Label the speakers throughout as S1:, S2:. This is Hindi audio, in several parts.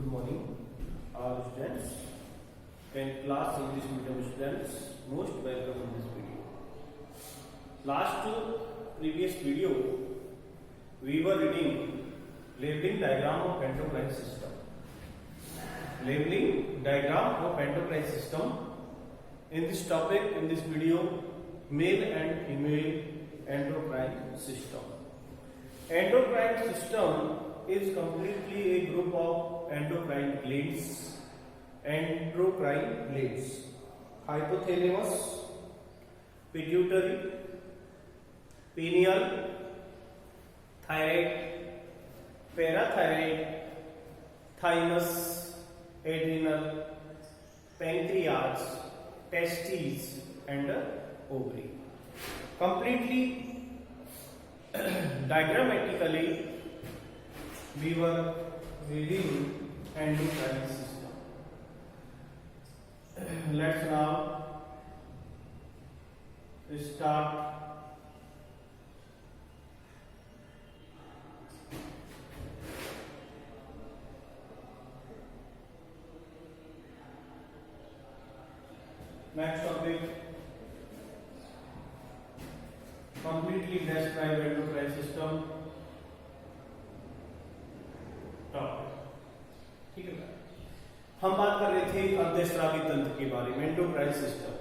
S1: Good morning, all students and class English medium students. Most welcome in this video. Last previous video, we were reading labeling diagram of endocrine system. Labeling diagram of endocrine system. In this topic, in this video, male and female endocrine system. Endocrine system is completely a group of endocrine glands. Endocrine glands: hypothalamus, pituitary, pineal, thyroid, parathyroid, thymus, adrenal, pancreas, testes, and ovary. Completely diagrammatically, we were reading endocrine system. Let's now start. Next topic, completely describe endocrine system. ठीक है, हम बात कर रहे थे अंतःस्रावी तंत्र के बारे में, एंडोक्राइन सिस्टम.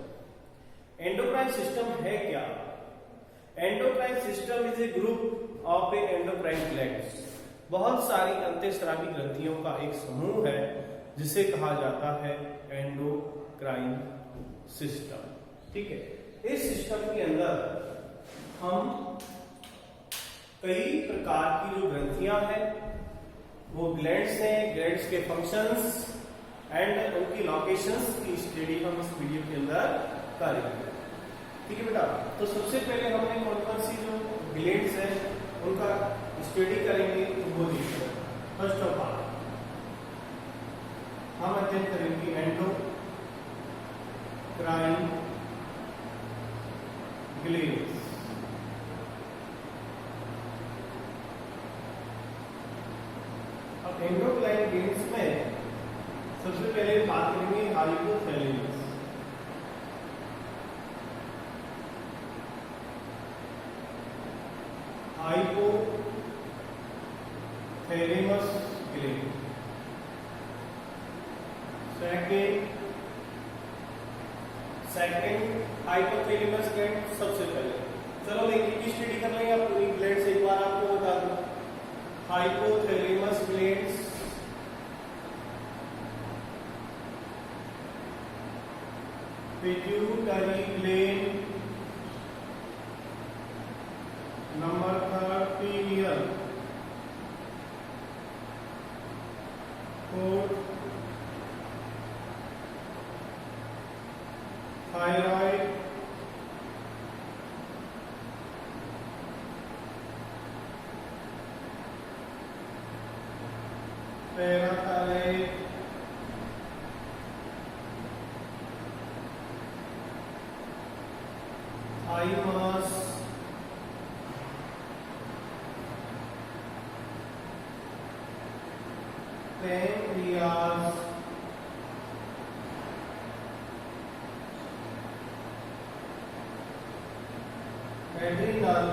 S1: एंडोक्राइन सिस्टम है क्या? Endocrine system is a group of A endocrine glands. बहुत सारी अंतःस्रावी ग्रंथियों का एक समूह है जिसे कहा जाता है एंडोक्राइन सिस्टम. ठीक है, इस सिस्टम के अंदर हम कई प्रकार की जो ग्रंथियां हैं वो ग्लैंड्स हैं, ग्लैंड्स के फंक्शंस एंड उनकी लोकेशंस की स्टडी हम इस वीडियो के अंदर करेंगे. ठीक है बेटा, तो सबसे पहले हमने कौन कौन सी जो ग्लैंड्स हैं उनका स्टडी करेंगे, तो वो देखिए. फर्स्ट ऑफ ऑल हम अध्ययन करेंगे एंडोक्राइन ग्लैंड्स. एंडोक्राइन ग्लैंड्स में सबसे पहले बात करेंगे hypothalamus. Hypothalamus gland. Second hypothalamus gland. सबसे पहले चलो एक स्टडी कर लेंगे. आप पूरी ग्लैंड्स एक बार आपको बता दूं. Hypothalamus glands, pituitary gland, number 3 pineal, fourth thyroid, parathyroid, thymus, pancreas, adrenal,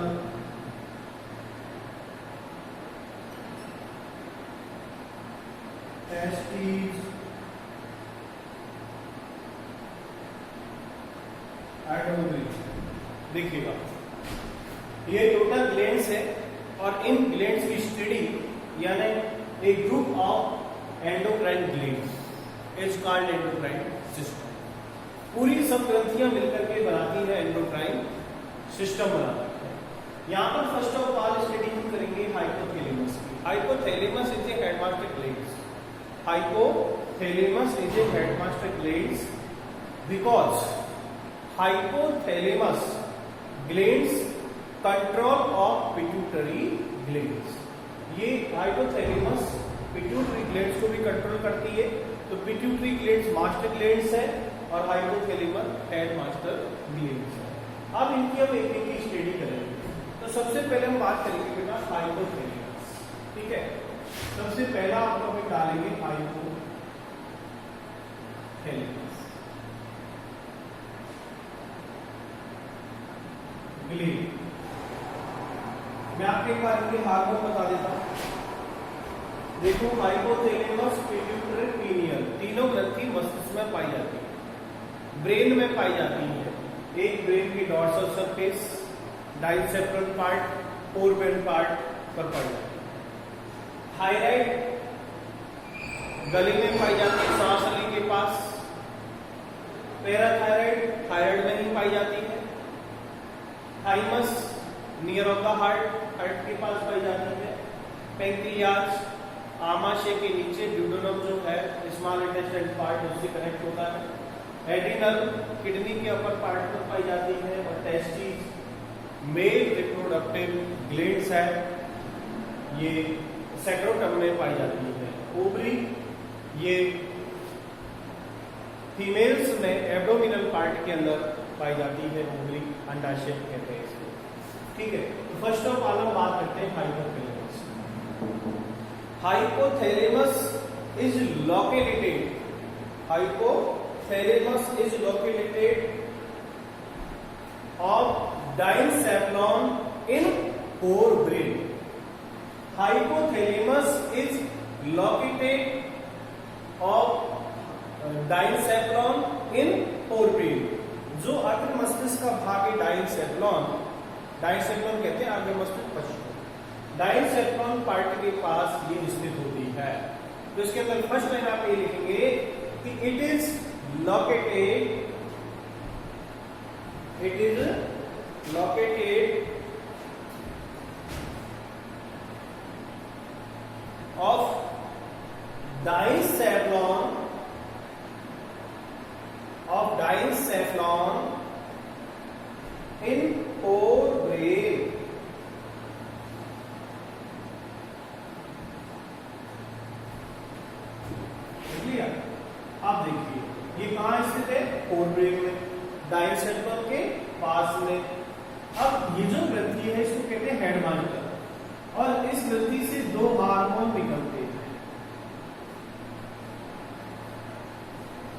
S1: testis and ovary. देखिएगा, ये टोटल ग्लैंड्स है और इन ग्लैंड्स की स्टडी यानी एक group of endocrine glands is called endocrine system. पूरी सब ग्रंथियां मिलकर के बनाती है एंडोक्राइन सिस्टम बनाती है. यहाँ पर फर्स्ट ऑफ ऑल स्टडी हम करेंगे हाइपोथैलेमस की. Hypothalamus is a headmaster glands. Hypothalamus is a headmaster glands because hypothalamus glands control of pituitary glands. ये hypothalamus pituitary glands को भी कंट्रोल करती है. तो pituitary glands मास्टर ग्लैंड्स है और hypothalamus हेडमास्टर ग्लैंड्स है. अब इनकी हम एक एक की स्टडी करेंगे. तो सबसे पहले हम बात करेंगे बेटा हाइपोथैलेमस. ठीक है, सबसे पहला आप टॉपिक डालेंगे हाइपोथैलेमस ग्लैंड। मैं आपको एक बार इनके हार्मोन बता देता हूं। देखो, हाइपोथैलेमस, पिट्यूटरी, पीनियल, तीनों ग्रंथि मस्तिष्क में पाई जाती है, ब्रेन में पाई जाती है। एक ब्रेन की dorsal surface, diencephalic part, forebrain part पर पाई जाती है। थायराइड गले में पाई जाती है, सांस नली के पास। पैराथायराइड थायराइड में ही पाई जाती है। Thymus near of the heart, heart के पास पाई जाती है। पैंक्रियाज आमाशय के नीचे, ड्यूडेनम जो है स्मॉल इंटेस्टाइन पार्ट उससे कनेक्ट होता है। एडिनल किडनी के अपर पार्ट में पाई जाती है। और टेस्टिस मेल रिप्रोडक्टिव ग्लैंड्स है, ये सेक्रोटम में पाई जाती है। ओवरी ये फीमेल्स में एब्डोमिनल पार्ट के अंदर पाई जाती है। ओवरी अंडाशय कहते हैं इसको। ठीक है, तो फर्स्ट ऑफ ऑल हम बात करते हैं hypothalamus. Hypothalamus is located, hypothalamus is located of diencephalon in forebrain. Hypothalamus is located of diencephalon in forebrain. जो अग्र मस्तिष्क का भाग है diencephalon, diencephalon कहते हैं अग्र मस्तिष्क पश्चिम, diencephalon पार्ट के पास ये स्थित होती है। तो इसके अंदर फर्स्ट लाइन आप ये लिखेंगे कि it is located of diencephalon in forebrain. Clear? अब देखिए ये कहां स्थित है? फोरब्रेन में, diencephalon के पास में। अब ये जो ग्रंथि है इसको कहते हैं हेड मार्कर, और इस ग्रंथि से दो हार्मोन निकलते हैं।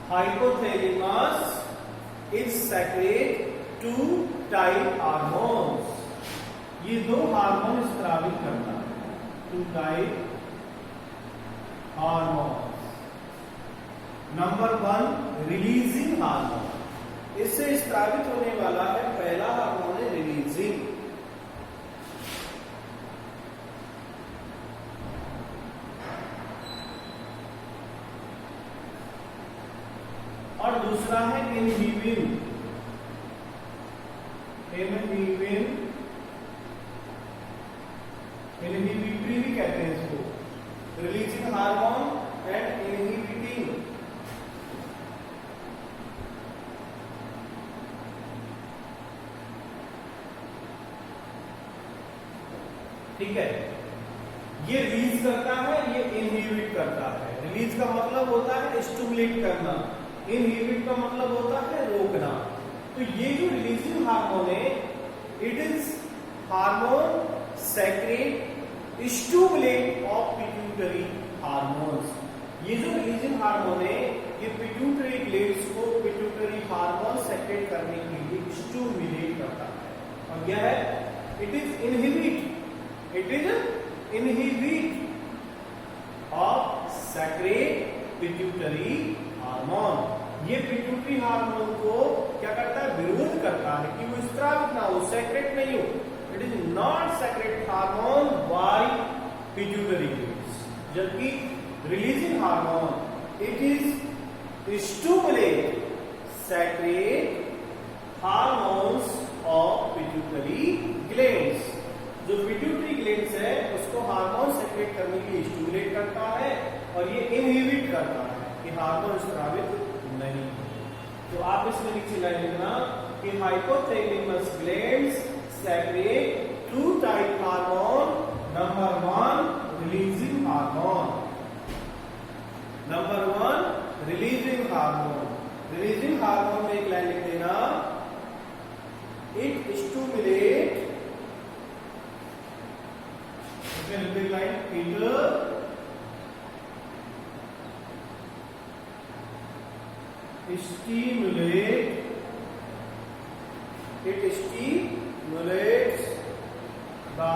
S1: Hypothalamus is secrete two type hormones, ये दो हार्मोन स्रावित करता है, two type hormones. Number 1 releasing hormone, इससे स्रावित होने वाला है पहला हार्मोन है रिलीजिंग। और दूसरा है इनहिबिन, इनहिबिटरी भी कहते हैं इसको, रिलीजिंग हार्मोन एंड इनहिबिटिंग। ठीक है, ये रिलीज करता है, ये इनहिबिट करता है। रिलीज का मतलब होता है स्टिमुलेट करना, इनहिबिट का मतलब होता है रोकना। तो ये जो रिलीजिंग हार्मोन है, it is hormone secrete stimulate of pituitary hormones. ये जो रिलीजिंग हार्मोन है ये पिट्यूटरी ग्लैंड्स को पिट्यूटरी हार्मोन सेक्रेट करने के लिए स्टिमुलेट करता है। और यह है it is inhibit of secrete pituitary hormone. ये पिट्यूटरी हार्मोन को क्या करता है? विरोध करता है कि वो स्रावित ना हो, सेक्रेट नहीं हो। It is not secrete hormone by pituitary glands, जबकि releasing hormone it is stimulate secrete hormones of pituitary glands. जो पिट्यूटरी ग्लैंड्स है उसको हार्मोन सेक्रेट करने के लिए स्टिमुलेट करता है, और ये इनहिबिट करता है कि हार्मोन स्रावित नहीं। तो आप इसमें नीचे लाइन लिखना कि hypothalamus glands secrete two type hormone. Number 1 releasing hormone, number 1 releasing hormone. Releasing hormone में एक लाइन लिख देना, it stimulate, line it stimulates the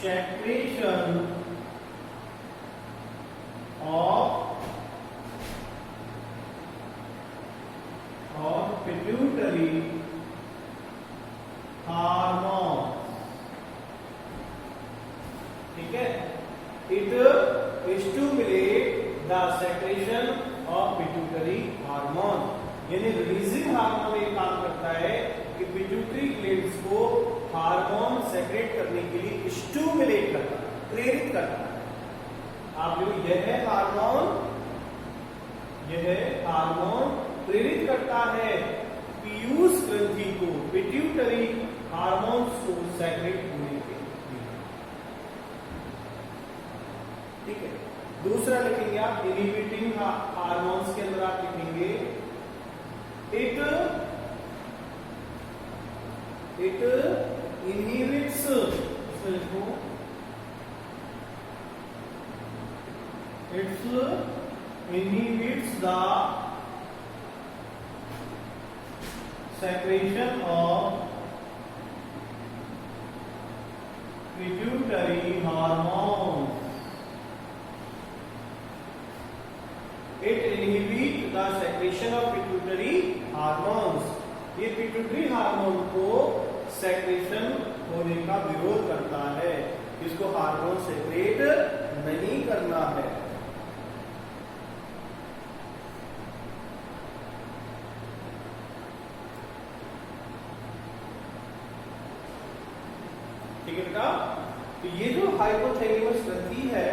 S1: secretion of pituitary hormones. ठीक है, it stimulates the secretion of pituitary hormone, यानी रिलीजिंग हार्मोन ये काम करता है कि पिट्यूटरी ग्लैंड्स को हार्मोन सेक्रेट करने के लिए स्टिमुलेट करता है, प्रेरित करता है। आप जो यह हार्मोन प्रेरित करता है पीयूष ग्रंथि को पिट्यूटरी हार्मोन्स को सेक्रेट होने के लिए। ठीक है, दूसरा लिखेंगे आप इनहिबिटिंग हार्मोन्स के अंदर आप लिखेंगे it inhibits, इसमें लिखो it inhibits the secretion of pituitary hormones. It inhibits the secretion of pituitary hormones. ये पिट्यूटरी हार्मोन को सेक्रेशन होने का विरोध करता है, इसको हार्मोन सेक्रेट नहीं करना है। ठीक है बेटा, तो ये जो हाइपोथैलेमस ग्रंथि है,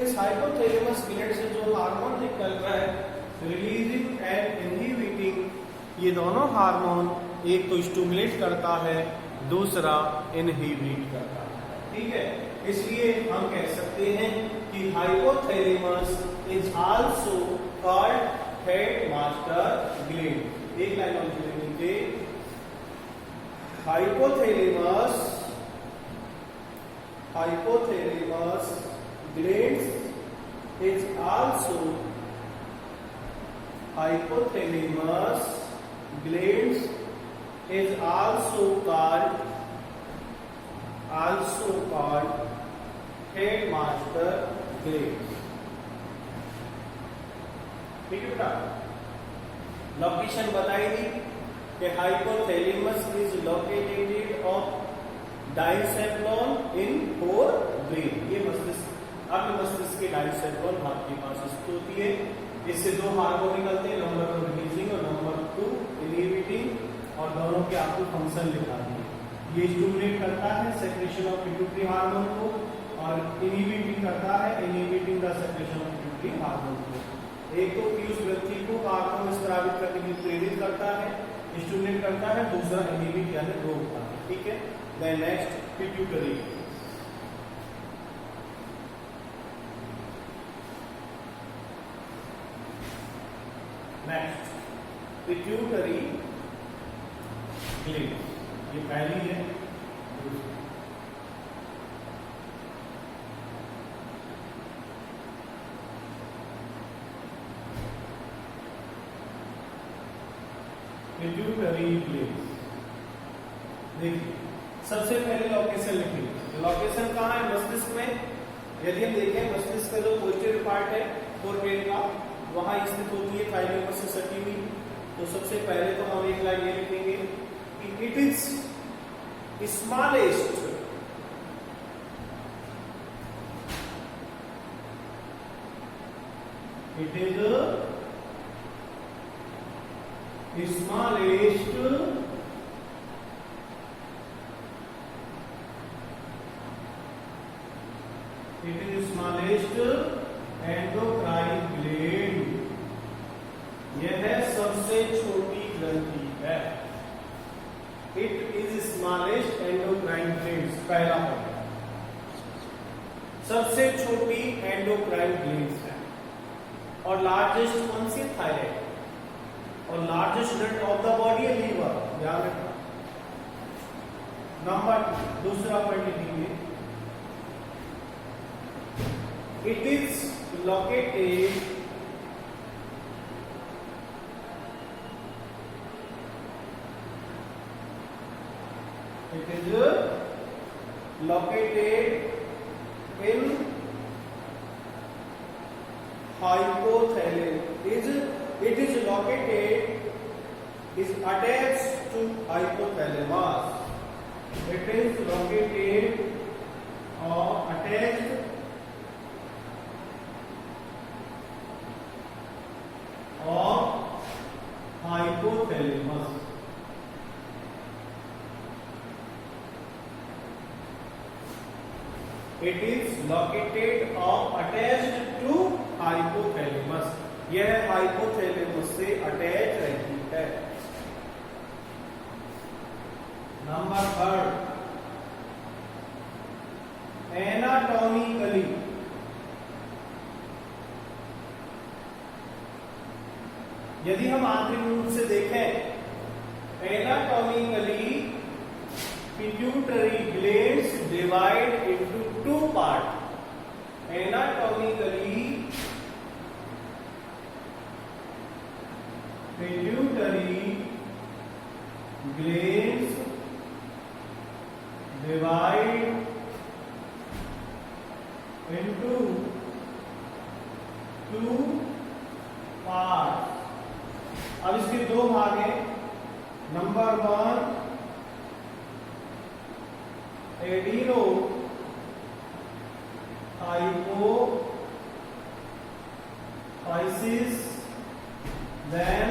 S1: इस हाइपोथैलेमस ग्लैंड से जो हार्मोन निकल रहा है रिलीजिंग एंड इनहिबिटिंग, ये दोनों हार्मोन एक तो स्टिमुलेट करता है, दूसरा इनहिबिट करता है। ठीक है, इसलिए हम कह सकते हैं कि hypothalamus is also called head master gland. एक लाइन और लिखेंगे, hypothalamus glands is also called headmaster glands। ठीक है बेटा, लोकेशन बताएगी कि hypothalamus is located of diencephalon in fore brain. ये मस्तिष्क, आपके मस्तिष्क के डाइसेफ्लॉन भाग के पास स्थित होती है। इससे दो हार्मोन निकलते हैं, नंबर 1 रिलीजिंग और नंबर 2 इनहिबिटिंग, और दोनों के आपको फंक्शन लिखा दिए। ये स्टिमुलेट करता है सेक्रेशन ऑफ पिट्यूटरी हार्मोन को और इनहिबिटिंग करता है inhibiting the secretion of pituitary hormone को। एक तो पीयूष ग्रंथि को हार्मोन स्रावित करने के लिए प्रेरित करता है, स्टिमुलेट करता है, दूसरा इनहिबिट यानी रोकता है। ठीक है, then next pituitary. Next pituitary gland, ये पहली है। पिट्यूटरी ग्लैंड, देखिए सबसे पहले लोकेशन लिखेंगे। लोकेशन कहाँ है? मस्तिष्क में। यदि हम देखें मस्तिष्क का जो पोस्टीरियर पार्ट है फोरब्रेन का, वहां स्थित होती है थाइलेमस से सटी हुई। तो सबसे पहले तो हम एक लाइन ये लिखेंगे कि it is smallest smallest endocrine gland, यह सबसे छोटी ग्रंथि है। It is smallest endocrine gland, पहला पॉइंट, सबसे छोटी एंडोक्राइन ग्लैंड है। और लार्जेस्ट कौन सी? थायराइड। और largest gland of the body है लीवर, ध्यान रखना। नंबर 2, दूसरा पॉइंट लिखेंगे, it is located It is located in hypothalamus. It is located, is attached to hypothalamus. It is located or attached or hypothalamus. It is located or attached to hypothalamus. यह हाइपोथैलेमस से अटैच रहती है. नंबर 3, एनाटॉमिकली यदि हम आंतरिक रूप से देखें, anatomically pituitary glands divide into two parts. Anatomically, pituitary glands divide into two parts. अब इसके दो भाग हैं. Number 1 adeno hypophysis, then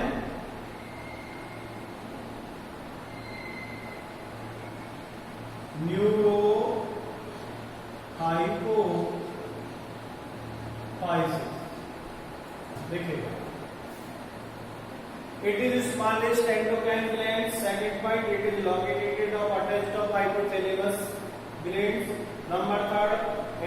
S1: neuro hypophysis. देखिए, it is smallest endocrine gland. Second point, it is located or attached to hypothalamus glands. Number 3,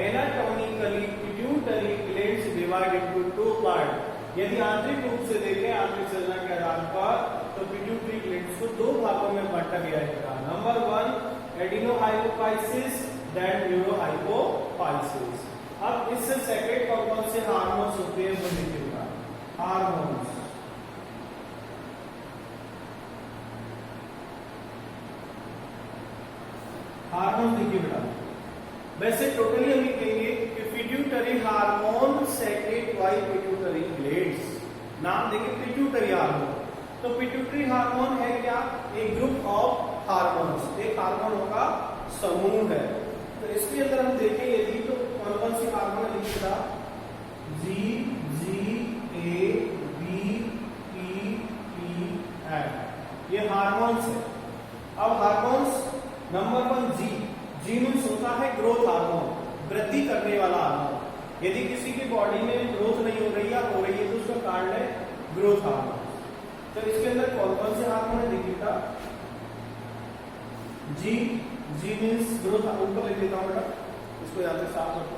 S1: anatomically pituitary glands divide into two parts. यदि आंतरिक रूप से देखें, आंतरिक संरचना के आधार पर, तो पिट्यूटरी ग्लैंड्स को दो भागों में बांटा गया है. Number 1 adenohypophysis, then neurohypophysis. अब इससे सेक्रेट कौन से हार्मोन्स होते हैं वो देखिएगा. हार्मोन्स, हार्मोन देखिए बेटा. वैसे टोटली हम ये कहेंगे कि pituitary hormone secrete by pituitary glands. नाम देखिए पिट्यूटरी हार्मोन. तो पिट्यूटरी हार्मोन है क्या? एक ग्रुप ऑफ हार्मोन्स, एक हार्मोनों का समूह है. तो इसके अंदर हम देखें यदि तो कौन कौन सी हार्मोन लिखा, G, G, A, B, P, P, F. ये हार्मोन्स है. अब हार्मोन्स नंबर 1 जी. जी मीन्स होता है ग्रोथ हार्मोन, वृद्धि करने वाला हार्मोन. यदि किसी की बॉडी में ग्रोथ नहीं हो रही है, हो रही है, तो उसका कारण है ग्रोथ हार्मोन. तो इसके अंदर कौन कौन से हार्मोन है देखिएगा. जी, जी मीन्स ग्रोथ हार्मोन. ऊपर लिख लेता हूं बेटा, इसको यहां से साफ रखो.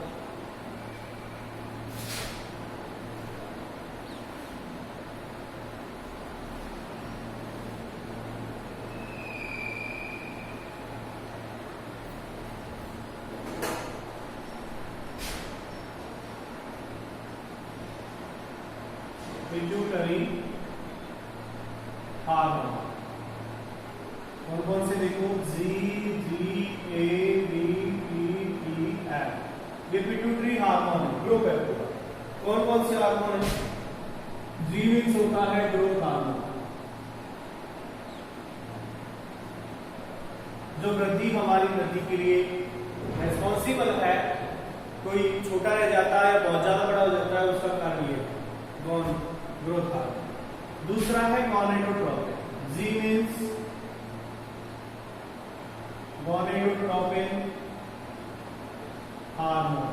S1: पिट्यूटरी हार्मोन कौन कौन से देखो, जी, जी, ए, बी, पी, पी, एफ. ये पिट्यूटरी हार्मोन है, ग्रुप है पूरा. कौन कौन से हार्मोन है? जी मीन्स होता है ग्रोथ हार्मोन, जो वृद्धि, हमारी वृद्धि के लिए रेस्पॉन्सिबल है. कोई छोटा रह जाता है, बहुत ज्यादा बड़ा हो जाता है, उसका कारण ये ग्रोथ हार्मोन. दूसरा है गॉनेडोट्रोपिन. जी मीन्स गॉनेडोट्रोपिन हार्मोन.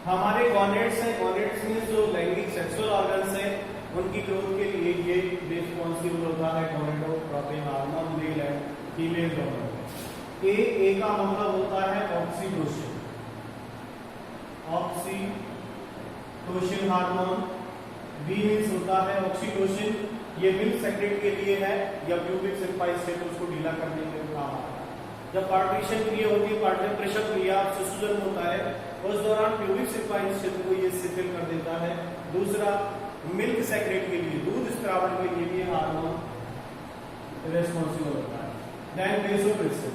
S1: हमारे गॉनेड्स हैं, गॉनेड्स मीन्स जो लैंगिक सेक्सुअल ऑर्गन्स हैं, उनकी ग्रोथ के लिए ये रिस्पॉन्सिबल होता है gonadotropin hormone, male and female दोनों. ए का मतलब होता है oxytocin. Oxytocin hormone. B means होता है ऑक्सीटोसिन. ये मिल्क सेक्रेट के लिए है, या प्यूबिक सिम्पाइस से उसको ढीला करने के काम आता है. जब पार्टीशन क्रिया होती है, पार्टीशन क्रिया, शिशु जन्म होता है, उस दौरान प्यूबिक सिम्पाइस क्षेत्र को ये शिथिल कर देता है. दूसरा, मिल्क सेक्रेट के लिए, दूध स्त्रावण के लिए ये हार्मोन रेस्पॉन्सिबल होता है. Then vasopressin.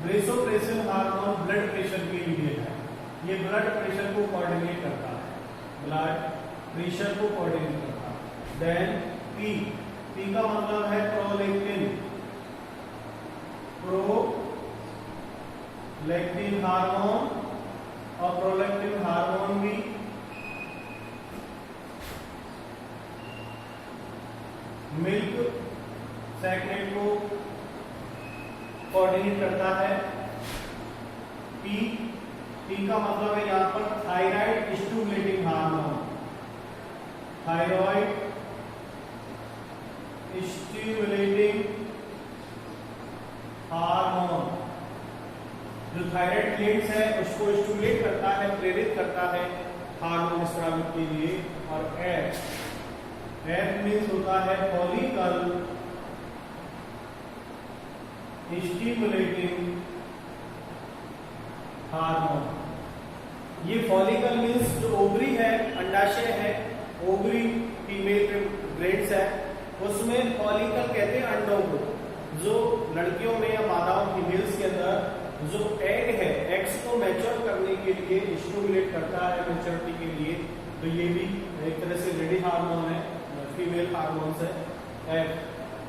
S1: Vasopressin hormone blood pressure के लिए है, ये ब्लड प्रेशर को कोऑर्डिनेट करता है, ब्लड प्रेशर को कोऑर्डिनेट करता है। देन पी का मतलब है प्रोलैक्टिन हार्मोन, और प्रोलैक्टिन हार्मोन भी मिल्क सेक्रेट को कोऑर्डिनेट करता है। पी का मतलब है यहां पर thyroid stimulating hormone, thyroid stimulating hormone, जो थायराइड ग्लैंड्स है उसको स्टिमुलेट करता है, प्रेरित करता है हार्मोन स्रावित के लिए। और एफ मीन्स होता है फॉलिकल स्टिमुलेटिंग हार्मोन। ये फॉलिकल मीन्स जो ओवरी है, अंडाशय है, ओवरी फीमेल ग्लैंड्स है, उसमें फॉलिकल कहते हैं अंडों को। जो लड़कियों में या मादाओं फीमेल्स के अंदर जो एग है, एग्स को मैच्योर करने के लिए स्टिमुलेट करता है मैच्योरिटी के लिए, तो ये भी एक तरह से लेडी हार्मोन है, फीमेल हार्मोन्स है।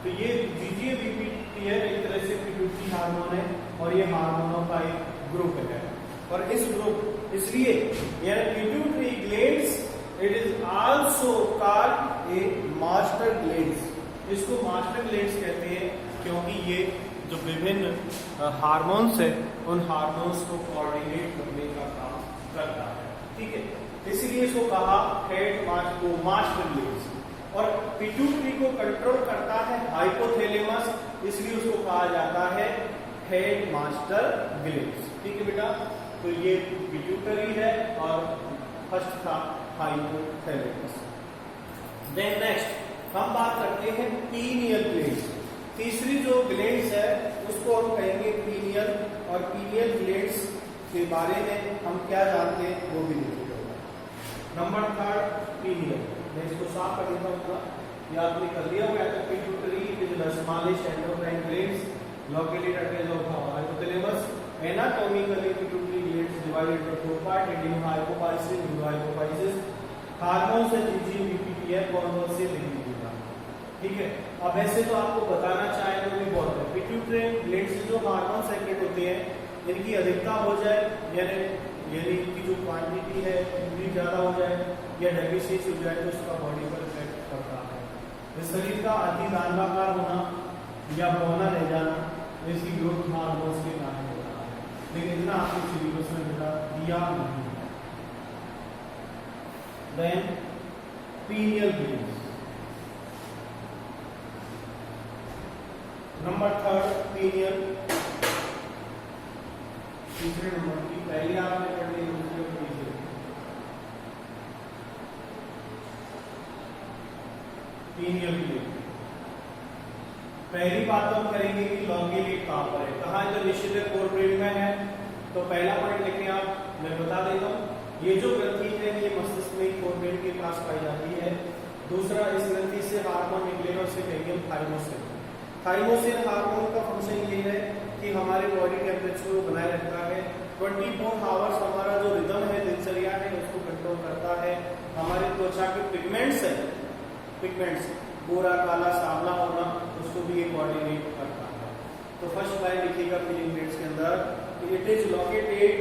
S1: तो ये GGA-BP है, एक तरह से पिट्यूटरी हार्मोन है, और ये हार्मोनों का एक ग्रुप है। और इस ग्रुप इसलिए pituitary glands it is also called a master glands. इसको मास्टर ग्लैंड्स कहते हैं क्योंकि ये जो विभिन्न हार्मोन्स है उन हार्मोन्स को कोऑर्डिनेट करने का काम करता है। ठीक है, इसलिए इसको कहा हेड मास्टर ग्लैंड्स। और पिट्यूटरी को कंट्रोल करता है हाइपोथैलेमस, इसलिए उसको कहा जाता है हेड मास्टर ग्लैंड्स। ठीक है बेटा, तो ये पिट्यूटरी है और फर्स्ट था हाइपोथैलेमस। देन नेक्स्ट हम बात करते हैं पीनियल ग्लैंड्स। तीसरी जो ग्लैंड्स है उसको हम कहेंगे पीनियल, और पीनियल ग्लैंड्स के बारे में हम क्या जानते हैं वो भी देखिएगा। नंबर 3 पीनियल, मैं इसको साफ कर देता हूँ, ये आपने कर दिया होगा। Pituitary is the smallest endocrine glands located at the edge of the hypothalamus. Anatomically, pituitary glands divided into 4 parts: hypophysis, hypophysis. Hormones है GGA-BP है, कौन से लिखिएगा। ठीक है, अब ऐसे तो आपको बताना चाहे तो भी बहुत है। पिट्यूटरी ग्लैंड से जो हार्मोन सेक्रेट होते हैं, इनकी अधिकता हो जाए, यानी इनकी जो क्वांटिटी है इतनी ज्यादा हो जाए या डेफिशिएंसी हो जाए, तो उसका बॉडी पर इफेक्ट पड़ता है। इस शरीर का अति दांडाकार होना या बौना रह जाना, इसकी ग्रोथ हार्मोन्स के कारण होता है, लेकिन इतना आपके सिलेबस में बेटा दिया नहीं है। Then pineal glands, number 3 pineal, तीसरे नंबर की पहली आपने पढ़ ली, दूसरे और तीसरे। पीनियल ग्लैंड, पहली बात तो हम करेंगे कि लॉन्गेलेट कहां पर है, कहां जो निश्चित है कोर ब्रेन में है। तो पहला पॉइंट लिखें आप, मैं बता देता हूं, ये जो ग्रंथि है ये मस्तिष्क में कोर ब्रेन के पास पाई जाती है। दूसरा, इस ग्रंथि से हार्मोन निकलेगा, उसे कहेंगे थाइमोसिन। थाइमोसिन हार्मोन का फंक्शन ये है कि हमारे बॉडी टेम्परेचर को बनाए रखता है। 24 आवर्स हमारा जो रिदम है, दिनचर्या है, उसको कंट्रोल करता है। हमारे त्वचा के पिगमेंट्स गोरा, काला, सांवला होना, उसको भी ये कोऑर्डिनेट करता है। तो फर्स्ट लाइन लिखिएगा पीनियल ग्लैंड्स के अंदर, it is located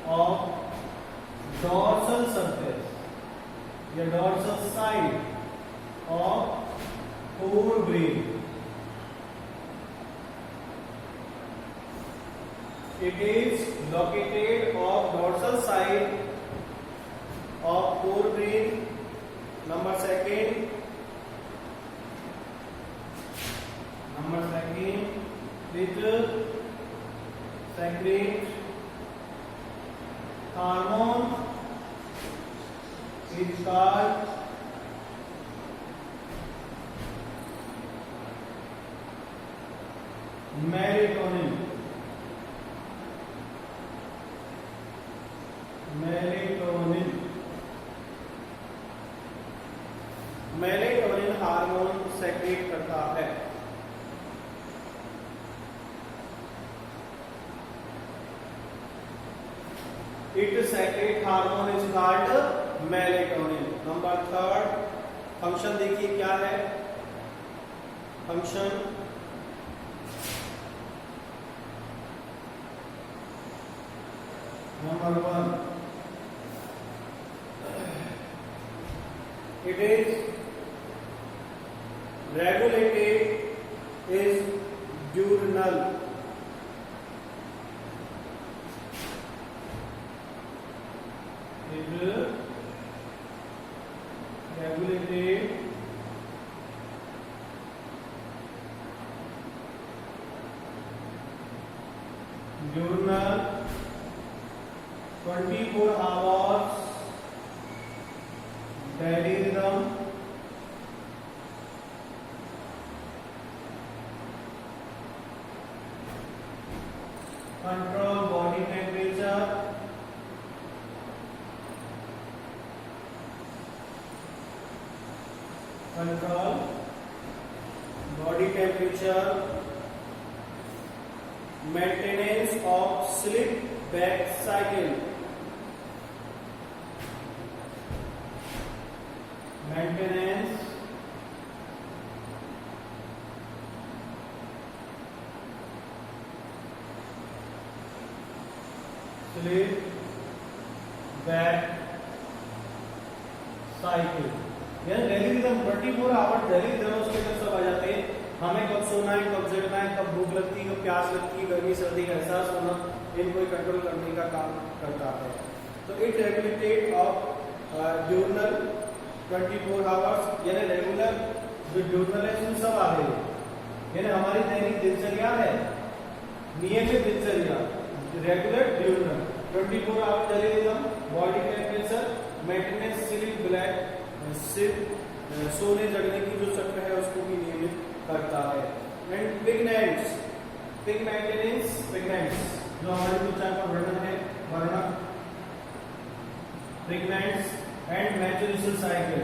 S1: of dorsal surface या dorsal side of forebrain. It is located of dorsal side of forebrain. Number second, it secretes hormone is called melatonin, melatonin hormone secrete करता है। It secrete hormone is called melatonin. Number 3 function देखिए क्या है। Function number 1, it is regulated is diurnal, it regulated diurnal 24 hours daily rhythm, control body temperature, control body temperature, maintenance of sleep back cycle, maintenance sleep back cycle। यानी daily rhythm 24 hour daily rhythm उसके अंदर सब आ जाते हैं। हमें कब सोना है, कब जगना है, कब भूख लगती है, कब प्यास लगती है, गर्मी सर्दी का एहसास होना, इनको कंट्रोल करने का काम करता है। तो it regulated of diurnal 24 hours, यानी रेगुलर जो ड्यूरनल है उसमें सब आ गए, यानी हमारी दैनिक दिनचर्या है, नियमित दिनचर्या, regular diurnal 24 hour daily rhythm, body temperature, maintenance sleep black सिर्फ सोने जगने की जो चक्र है उसको भी नियमित करता है। एंड पिगमेंट्स, पिगमेंटेनेंस, पिगमेंट्स जो हमारी त्वचा का वर्णन है, वर्णन, पिगमेंट्स एंड मैच्योरेशन साइकिल,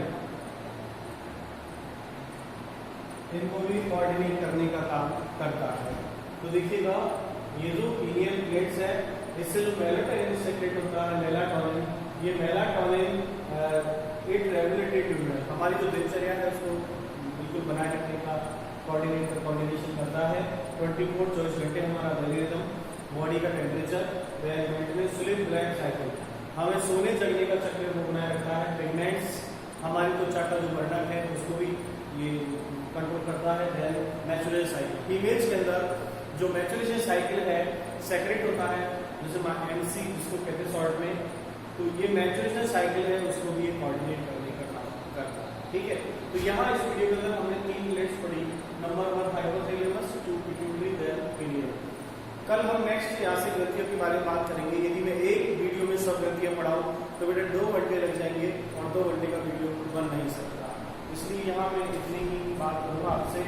S1: इनको भी कोऑर्डिनेट करने का काम करता है। तो देखिएगा ये जो पीनियल प्लेट्स है, इससे जो मेलेटोनिन सेक्रेट होता है, मेलाटोनिन, ये मेलाटोनिन इट रेगुलेटेड हमारी जो दिनचर्या है उसको बिल्कुल बनाए रखने का कोऑर्डिनेशन करता है। 24 घंटे हमारा डेली रिदम, बॉडी का temperature, maintenance, sleep black cycle, हमें सोने जगने का चक्र को बनाए रखता है। पिगमेंट्स हमारी त्वचा का जो वर्णन है उसको भी ये कंट्रोल करता है। देन मैच्योरेशन साइकिल, फीमेल्स के अंदर जो मैच्योरेशन साइकिल है सेक्रेट होता है, जैसे MC जिसको कहते हैं शॉर्ट में, तो ये मैच्योरेशन साइकिल है उसको भी कोऑर्डिनेट करने का काम करता है। ठीक है, तो यहाँ इस वीडियो के अंदर हमने 3 प्लेट्स पढ़ी। Number 1 hypothalamus, 2 pituitary, then pineal. कल हम नेक्स्ट यहाँ से ग्रंथियों के बारे में बात करेंगे। यदि मैं एक वीडियो में सब ग्रंथियां पढ़ाऊं तो बेटा 2 घंटे लग जाएंगे और 2 घंटे का वीडियो बन नहीं सकता, इसलिए यहाँ मैं इतनी ही बात करूंगा आपसे।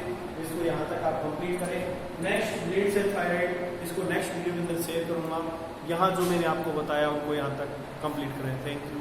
S1: इसको यहाँ तक आप कंप्लीट करें। नेक्स्ट ब्लेड्स एंड थायराइड, इसको नेक्स्ट वीडियो के अंदर शेयर करूंगा। यहाँ जो मैंने आपको बताया उनको यहाँ तक कंप्लीट करें। Thank you.